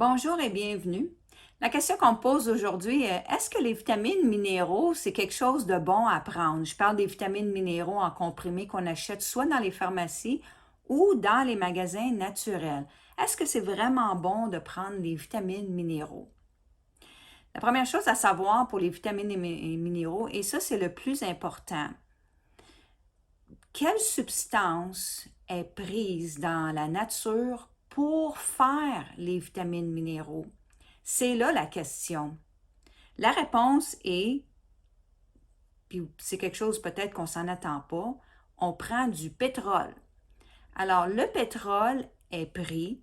Bonjour et bienvenue. La question qu'on me pose aujourd'hui est, est-ce que les vitamines minéraux, c'est quelque chose de bon à prendre? Je parle des vitamines minéraux en comprimés qu'on achète soit dans les pharmacies ou dans les magasins naturels. Est-ce que c'est vraiment bon de prendre les vitamines minéraux? La première chose à savoir pour les vitamines et minéraux, et ça c'est le plus important, quelle substance est prise dans la nature pour faire les vitamines minéraux? C'est là la question. La réponse est, puis c'est quelque chose peut-être qu'on s'en attend pas, on prend du pétrole. Alors, le pétrole est pris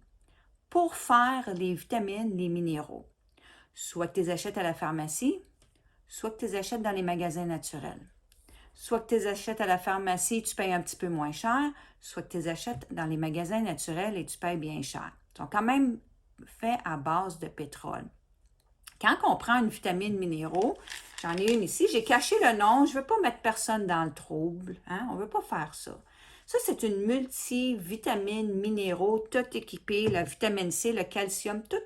pour faire les vitamines, les minéraux. Soit que tu les achètes à la pharmacie, soit que tu les achètes dans les magasins naturels. Soit que tu les achètes à la pharmacie, tu payes un petit peu moins cher, soit que tu les achètes dans les magasins naturels et tu payes bien cher. Ils sont quand même faits à base de pétrole. Quand on prend une vitamine minéraux, j'en ai une ici, j'ai caché le nom, je ne veux pas mettre personne dans le trouble, hein? On ne veut pas faire ça. Ça, c'est une multivitamine minéraux, tout équipé, la vitamine C, le calcium, tout.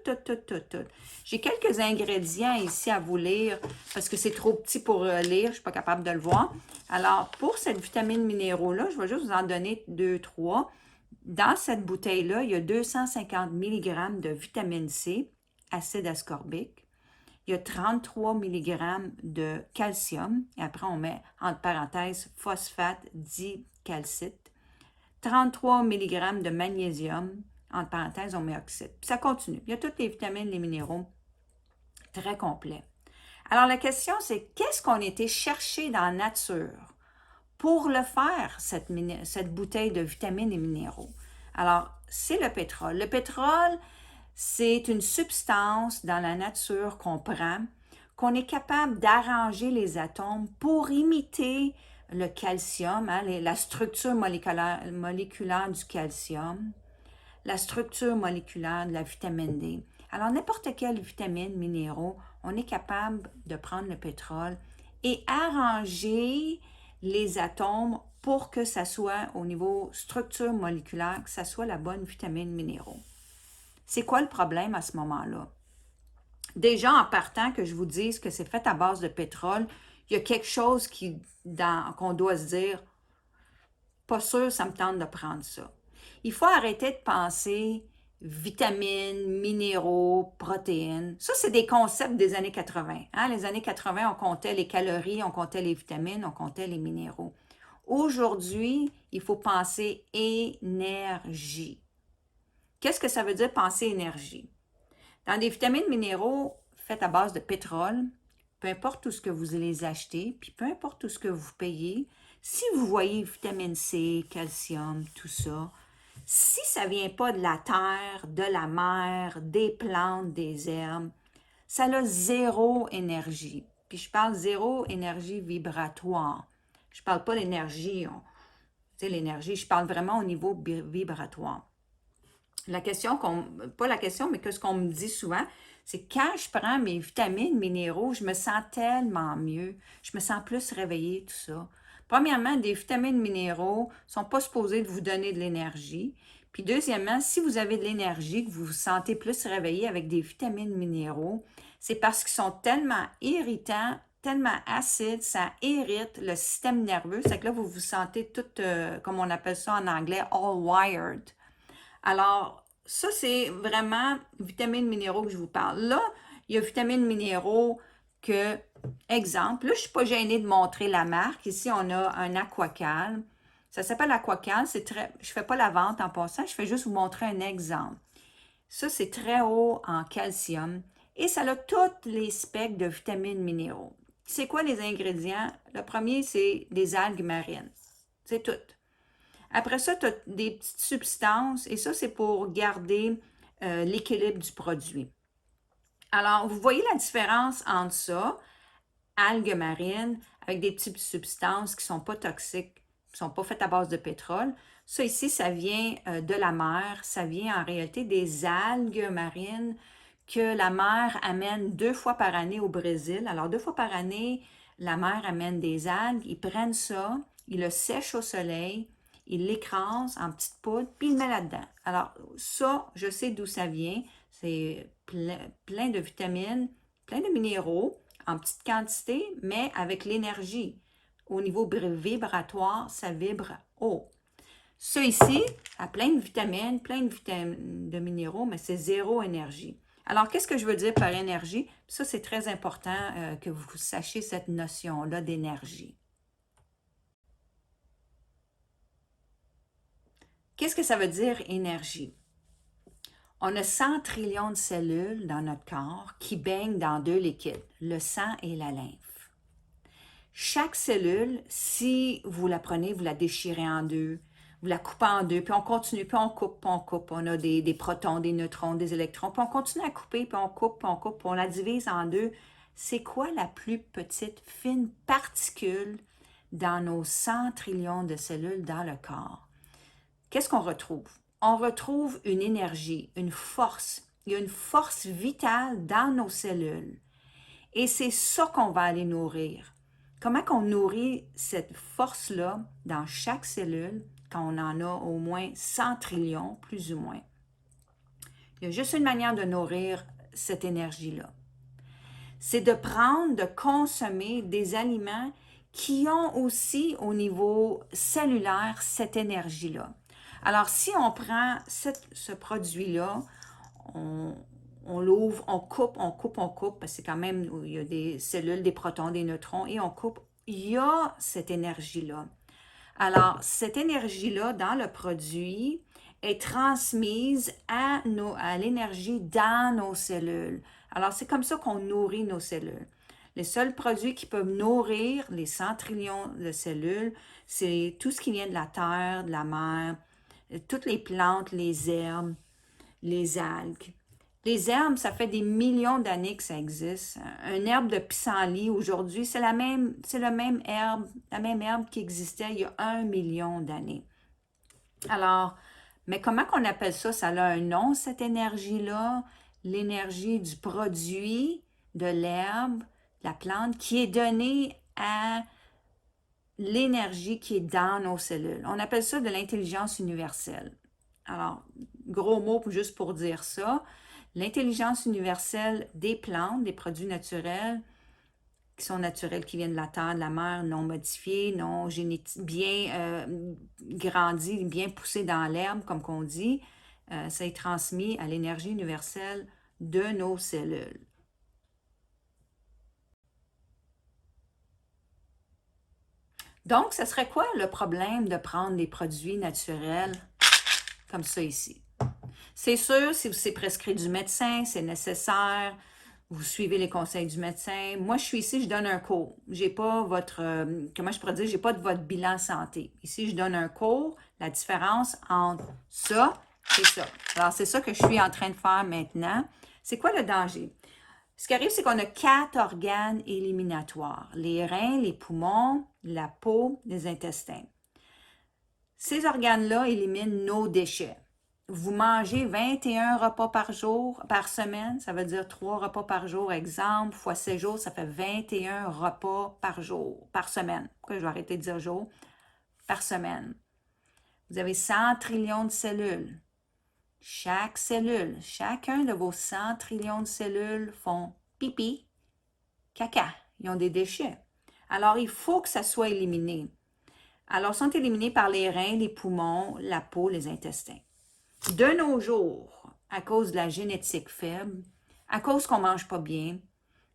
J'ai quelques ingrédients ici à vous lire parce que c'est trop petit pour lire, je ne suis pas capable de le voir. Alors, pour cette vitamine minéraux-là, je vais juste vous en donner deux, trois. Dans cette bouteille-là, il y a 250 mg de vitamine C, acide ascorbique. Il y a 33 mg de calcium, et après on met entre parenthèses phosphate dicalcite. 33 mg de magnésium, entre parenthèses on met oxyde. Puis ça continue. Il y a toutes les vitamines, les minéraux, très complets. Alors la question c'est, qu'est-ce qu'on était chercher dans la nature pour le faire, cette bouteille de vitamines et minéraux? Alors, c'est le pétrole. Le pétrole, c'est une substance dans la nature qu'on prend, qu'on est capable d'arranger les atomes pour imiter le calcium, hein, la structure moléculaire du calcium, la structure moléculaire de la vitamine D. Alors, n'importe quelle vitamine, minéraux, on est capable de prendre le pétrole et arranger les atomes pour que ça soit au niveau structure moléculaire, que ça soit la bonne vitamine minéraux. C'est quoi le problème à ce moment-là? Déjà, en partant que je vous dise que c'est fait à base de pétrole, il y a quelque chose qu'on doit se dire, pas sûr, ça me tente de prendre ça. Il faut arrêter de penser vitamines, minéraux, protéines. Ça, c'est des concepts des années 80. Hein? Les années 80, on comptait les calories, on comptait les vitamines, on comptait les minéraux. Aujourd'hui, il faut penser énergie. Qu'est-ce que ça veut dire penser énergie? Dans des vitamines minéraux faites à base de pétrole, peu importe où ce que vous les achetez, puis peu importe où ce que vous payez, si vous voyez vitamine C, calcium, tout ça, si ça ne vient pas de la terre, de la mer, des plantes, des herbes, ça a zéro énergie. Puis je parle zéro énergie vibratoire. Je ne parle pas d'énergie, l'énergie, je parle vraiment au niveau vibratoire. La question pas la question, mais que ce qu'on me dit souvent, c'est quand je prends mes vitamines, minéraux, je me sens tellement mieux, je me sens plus réveillée, tout ça. Premièrement, des vitamines minéraux ne sont pas supposés de vous donner de l'énergie. Puis deuxièmement, si vous avez de l'énergie, que vous vous sentez plus réveillé avec des vitamines minéraux, c'est parce qu'ils sont tellement irritants, tellement acides, ça irrite le système nerveux. C'est que là, vous vous sentez tout, comme on appelle ça en anglais, all wired. Alors, ça, c'est vraiment vitamines minéraux que je vous parle. Là, il y a vitamines minéraux que, exemple, là, je ne suis pas gênée de montrer la marque. Ici, on a un Aquacal. Ça s'appelle Aquacal. Je ne fais pas la vente en passant, je fais juste vous montrer un exemple. Ça, c'est très haut en calcium et ça a tous les specs de vitamines minéraux. C'est quoi les ingrédients? Le premier, c'est des algues marines. C'est tout. Après ça, tu as des petites substances et ça, c'est pour garder l'équilibre du produit. Alors, vous voyez la différence entre ça, algues marines, avec des petites substances qui ne sont pas toxiques, qui ne sont pas faites à base de pétrole. Ça ici, ça vient de la mer, ça vient en réalité des algues marines que la mer amène 2 fois par année au Brésil. Alors, 2 fois par année, la mer amène des algues, ils prennent ça, ils le sèchent au soleil, ils l'écrasent en petites poudres, puis ils le mettent là-dedans. Alors, ça, je sais d'où ça vient. C'est plein de vitamines, plein de minéraux en petite quantité, mais avec l'énergie. Au niveau vibratoire, ça vibre haut. Ça ici a plein de vitamines, de minéraux, mais c'est zéro énergie. Alors, qu'est-ce que je veux dire par énergie? Ça, c'est très important que vous sachiez cette notion-là d'énergie. Qu'est-ce que ça veut dire énergie? On a 100 trillions de cellules dans notre corps qui baignent dans deux liquides, le sang et la lymphe. Chaque cellule, si vous la prenez, vous la déchirez en deux, vous la coupez en deux, puis on continue, puis on coupe, puis on coupe. On a des protons, des neutrons, des électrons, puis on continue à couper, puis on coupe, puis on coupe, puis on la divise en deux. C'est quoi la plus petite, fine particule dans nos 100 trillions de cellules dans le corps? Qu'est-ce qu'on retrouve? On retrouve une énergie, une force. Il y a une force vitale dans nos cellules. Et c'est ça qu'on va aller nourrir. Comment qu'on nourrit cette force-là dans chaque cellule quand on en a au moins 100 trillions, plus ou moins? Il y a juste une manière de nourrir cette énergie-là. C'est de prendre, de consommer des aliments qui ont aussi au niveau cellulaire cette énergie-là. Alors, si on prend ce produit-là, on l'ouvre, on coupe, parce que c'est quand même, il y a des cellules, des protons, des neutrons, et on coupe, il y a cette énergie-là. Alors, cette énergie-là, dans le produit, est transmise à l'énergie dans nos cellules. Alors, c'est comme ça qu'on nourrit nos cellules. Les seuls produits qui peuvent nourrir les 100 trillions de cellules, c'est tout ce qui vient de la terre, de la mer, toutes les plantes, les herbes, les algues. Les herbes, ça fait des millions d'années que ça existe. Un herbe de pissenlit, aujourd'hui, c'est la même herbe qui existait il y a 1 million d'années. Alors, mais comment qu'on appelle ça? Ça a un nom, cette énergie-là, l'énergie du produit de l'herbe, la plante, qui est donnée à l'énergie qui est dans nos cellules. On appelle ça de l'intelligence universelle. Alors, gros mot juste pour dire ça, l'intelligence universelle des plantes, des produits naturels, qui sont naturels, qui viennent de la terre, de la mer, non modifiés, non bien grandis, bien poussés dans l'herbe, comme qu'on dit, ça est transmis à l'énergie universelle de nos cellules. Donc, ce serait quoi le problème de prendre des produits naturels comme ça ici? C'est sûr, si c'est prescrit du médecin, c'est nécessaire, vous suivez les conseils du médecin. Moi, je suis ici, je donne un cours. J'ai pas votre, comment je pourrais dire, j'ai pas de votre bilan santé. Ici, je donne un cours, la différence entre ça et ça. Alors, c'est ça que je suis en train de faire maintenant. C'est quoi le danger? Ce qui arrive, c'est qu'on a 4 organes éliminatoires. Les reins, les poumons, la peau, les intestins. Ces organes-là éliminent nos déchets. Vous mangez 21 repas par semaine, ça veut dire 3 repas par jour, exemple, fois 7 jours, ça fait 21 repas par semaine. Pourquoi je vais arrêter de dire jour? Par semaine. Vous avez 100 trillions de cellules. Chaque cellule, chacun de vos 100 trillions de cellules font pipi, caca. Ils ont des déchets. Alors, il faut que ça soit éliminé. Alors, sont éliminés par les reins, les poumons, la peau, les intestins. De nos jours, à cause de la génétique faible, à cause qu'on ne mange pas bien,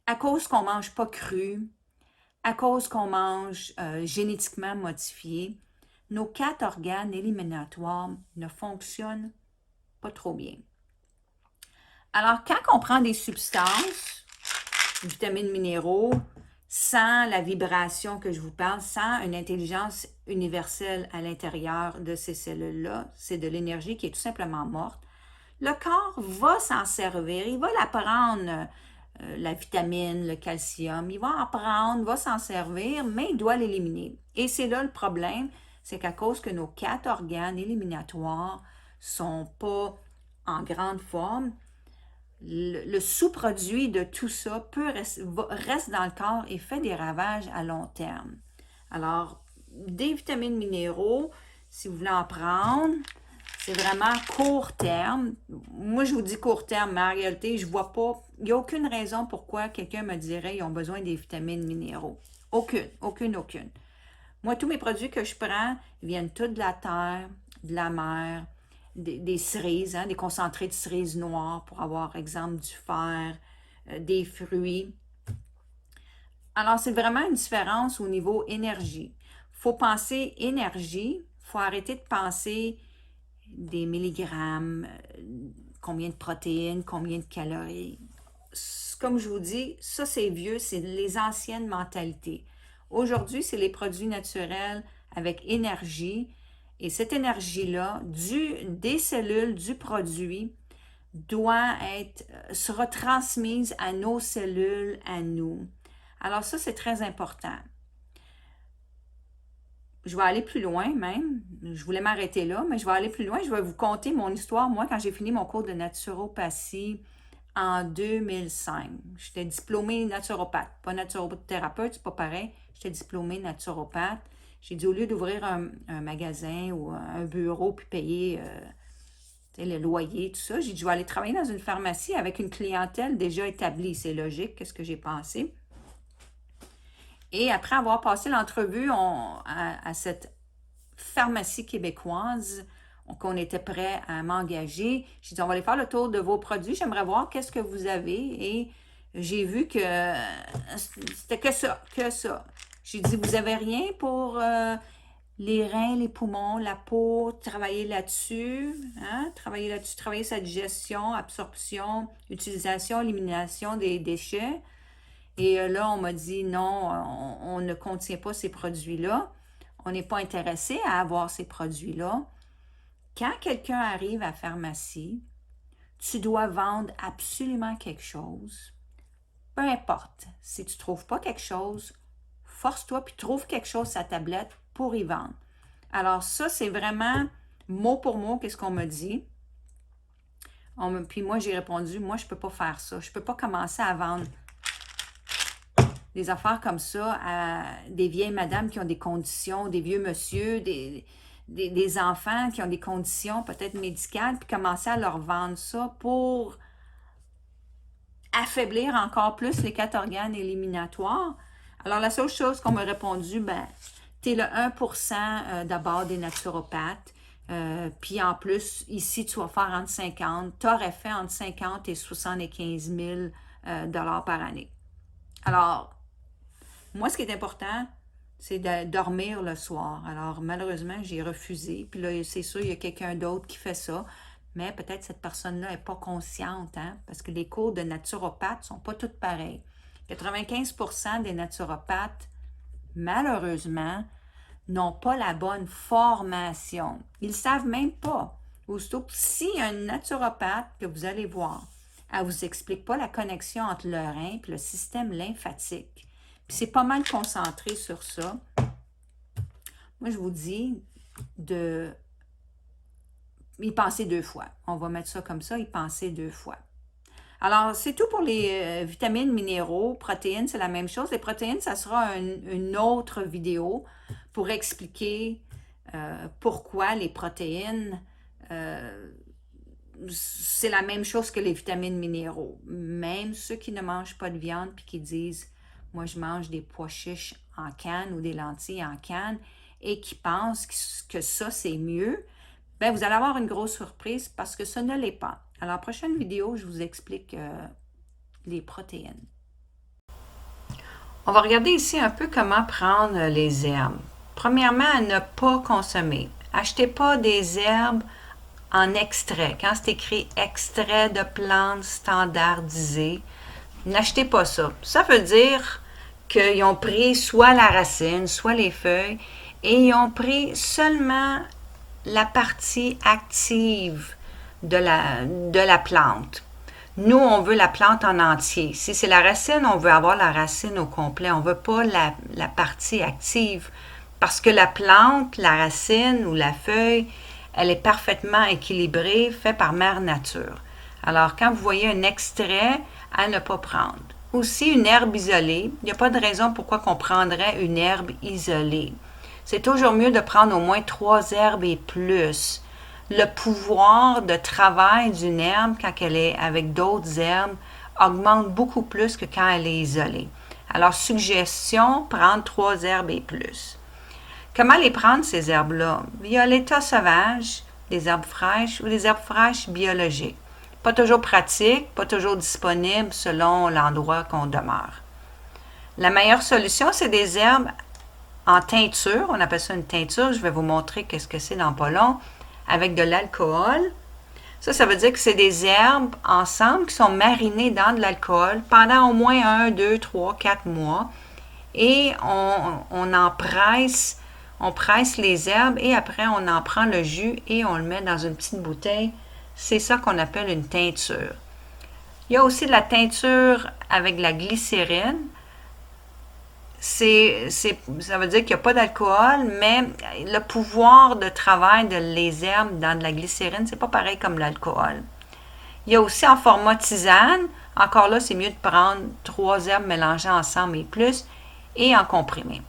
à cause qu'on ne mange pas cru, à cause qu'on mange génétiquement modifié, nos 4 organes éliminatoires ne fonctionnent pas trop bien. Alors, quand on prend des substances, vitamines, minéraux, sans la vibration que je vous parle, sans une intelligence universelle à l'intérieur de ces cellules-là, c'est de l'énergie qui est tout simplement morte, le corps va s'en servir, il va la prendre, la vitamine, le calcium, il va en prendre, va s'en servir, mais il doit l'éliminer. Et c'est là le problème, c'est qu'à cause que nos 4 organes éliminatoires sont pas en grande forme, le sous-produit de tout ça reste dans le corps et fait des ravages à long terme. Alors, des vitamines minéraux, si vous voulez en prendre, c'est vraiment court terme. Moi, je vous dis court terme, mais en réalité, je vois pas, il n'y a aucune raison pourquoi quelqu'un me dirait qu'ils ont besoin des vitamines minéraux. Aucune, aucune, aucune. Moi, tous mes produits que je prends viennent tous de la terre, de la mer, des cerises, hein, des concentrés de cerises noires pour avoir, exemple, du fer, des fruits. Alors, c'est vraiment une différence au niveau énergie. Il faut penser énergie, il faut arrêter de penser des milligrammes, combien de protéines, combien de calories. Comme je vous dis, ça c'est vieux, c'est les anciennes mentalités. Aujourd'hui, c'est les produits naturels avec énergie. Et cette énergie-là, des cellules du produit, doit sera transmise à nos cellules, à nous. Alors ça, c'est très important. Je vais aller plus loin même. Je voulais m'arrêter là, mais je vais aller plus loin. Je vais vous conter mon histoire, moi, quand j'ai fini mon cours de naturopathie en 2005. J'étais diplômée naturopathe, pas naturothérapeute, c'est pas pareil. J'étais diplômée naturopathe. J'ai dit, au lieu d'ouvrir un magasin ou un bureau puis payer le loyer, tout ça, j'ai dit, je vais aller travailler dans une pharmacie avec une clientèle déjà établie. C'est logique, qu'est-ce que j'ai pensé. Et après avoir passé l'entrevue à cette pharmacie québécoise, qu'on était prêt à m'engager, j'ai dit, on va aller faire le tour de vos produits. J'aimerais voir qu'est-ce que vous avez. Et j'ai vu que c'était que ça, que ça. J'ai dit, vous avez rien pour les reins, les poumons, la peau, travailler là-dessus, hein? Travailler là-dessus, travailler sa digestion, absorption, utilisation, élimination des déchets. Et là, on m'a dit non, on ne contient pas ces produits-là. On n'est pas intéressé à avoir ces produits-là. Quand quelqu'un arrive à la pharmacie, tu dois vendre absolument quelque chose. Peu importe. Si tu ne trouves pas quelque chose, force-toi puis trouve quelque chose sur ta tablette pour y vendre. Alors ça, c'est vraiment mot pour mot qu'est-ce qu'on me dit. Puis moi, j'ai répondu, moi, je ne peux pas faire ça. Je ne peux pas commencer à vendre des affaires comme ça à des vieilles madames qui ont des conditions, des vieux monsieur, des enfants qui ont des conditions peut-être médicales, puis commencer à leur vendre ça pour affaiblir encore plus les 4 organes éliminatoires. Alors, la seule chose qu'on m'a répondu, tu es le 1% d'abord des naturopathes. Puis en plus, ici, tu vas faire entre 50, tu aurais fait entre 50 et 75 000 dollars par année. Alors, moi, ce qui est important, c'est de dormir le soir. Alors, malheureusement, j'ai refusé. Puis là, c'est sûr, il y a quelqu'un d'autre qui fait ça. Mais peut-être cette personne-là n'est pas consciente, hein? Parce que les cours de naturopathe ne sont pas tous pareils. 95% des naturopathes, malheureusement, n'ont pas la bonne formation. Ils ne savent même pas. Aussitôt que si un naturopathe que vous allez voir, elle ne vous explique pas la connexion entre le rein et le système lymphatique. Puis c'est pas mal concentré sur ça. Moi, je vous dis de y penser 2 fois. On va mettre ça comme ça, y penser 2 fois. Alors, c'est tout pour les vitamines, minéraux, protéines, c'est la même chose. Les protéines, ça sera une autre vidéo pour expliquer pourquoi les protéines, c'est la même chose que les vitamines minéraux. Même ceux qui ne mangent pas de viande puis qui disent « moi, je mange des pois chiches en canne ou des lentilles en canne » et qui pensent que ça, c'est mieux, bien, vous allez avoir une grosse surprise parce que ça ne l'est pas. Alors, prochaine vidéo, je vous explique les protéines. On va regarder ici un peu comment prendre les herbes. Premièrement, à ne pas consommer. Achetez pas des herbes en extrait. Quand c'est écrit extrait de plantes standardisées, n'achetez pas ça. Ça veut dire qu'ils ont pris soit la racine, soit les feuilles, et ils ont pris seulement la partie active de la plante. Nous, on veut la plante en entier. Si c'est la racine, on veut avoir la racine au complet. On ne veut pas la partie active. Parce que la plante, la racine ou la feuille, elle est parfaitement équilibrée, faite par Mère Nature. Alors, quand vous voyez un extrait, à ne pas prendre. Aussi, une herbe isolée. Il n'y a pas de raison pourquoi on prendrait une herbe isolée. C'est toujours mieux de prendre au moins 3 herbes et plus. le pouvoir de travail d'une herbe quand elle est avec d'autres herbes augmente beaucoup plus que quand elle est isolée. Alors, suggestion, prendre 3 herbes et plus. Comment les prendre, ces herbes-là? Via l'état sauvage, des herbes fraîches ou des herbes fraîches biologiques. Pas toujours pratique, pas toujours disponible selon l'endroit qu'on demeure. La meilleure solution, c'est des herbes en teinture. On appelle ça une teinture. Je vais vous montrer qu'est-ce que c'est dans pas long. Avec de l'alcool. Ça veut dire que c'est des herbes ensemble qui sont marinées dans de l'alcool pendant au moins 1, 2, 3, 4 mois. Et on presse les herbes et après on en prend le jus et on le met dans une petite bouteille. C'est ça qu'on appelle une teinture. Il y a aussi de la teinture avec de la glycérine. Ça veut dire qu'il n'y a pas d'alcool, mais le pouvoir de travail de les herbes dans de la glycérine, c'est pas pareil comme l'alcool. Il y a aussi en format tisane. Encore là, c'est mieux de prendre 3 herbes mélangées ensemble et plus, et en comprimé.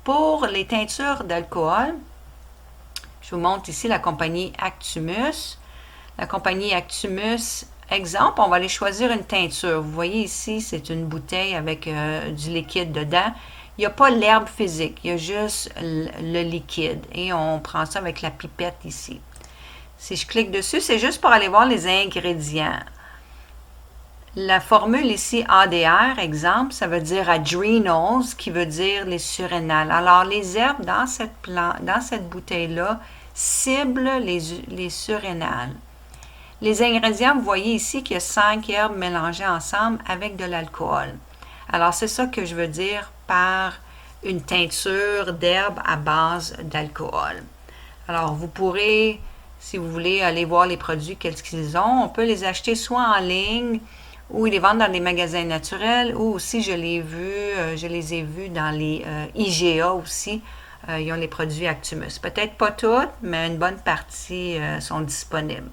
Pour les teintures d'alcool, je vous montre ici la compagnie Actumus. La compagnie Actumus, exemple, on va aller choisir une teinture. Vous voyez ici, c'est une bouteille avec du liquide dedans. Il n'y a pas l'herbe physique, il y a juste le liquide. Et on prend ça avec la pipette ici. Si je clique dessus, c'est juste pour aller voir les ingrédients. La formule ici ADR, exemple, ça veut dire adrenals, qui veut dire les surrénales. Alors, les herbes dans cette bouteille-là ciblent les surrénales. Les ingrédients, vous voyez ici qu'il y a 5 herbes mélangées ensemble avec de l'alcool. Alors, c'est ça que je veux dire par une teinture d'herbes à base d'alcool. Alors, vous pourrez, si vous voulez, aller voir les produits, qu'est-ce qu'ils ont. On peut les acheter soit en ligne ou ils les vendent dans les magasins naturels ou aussi je les ai vus dans les IGA aussi. Ils ont les produits Actumus. Peut-être pas toutes, mais une bonne partie sont disponibles.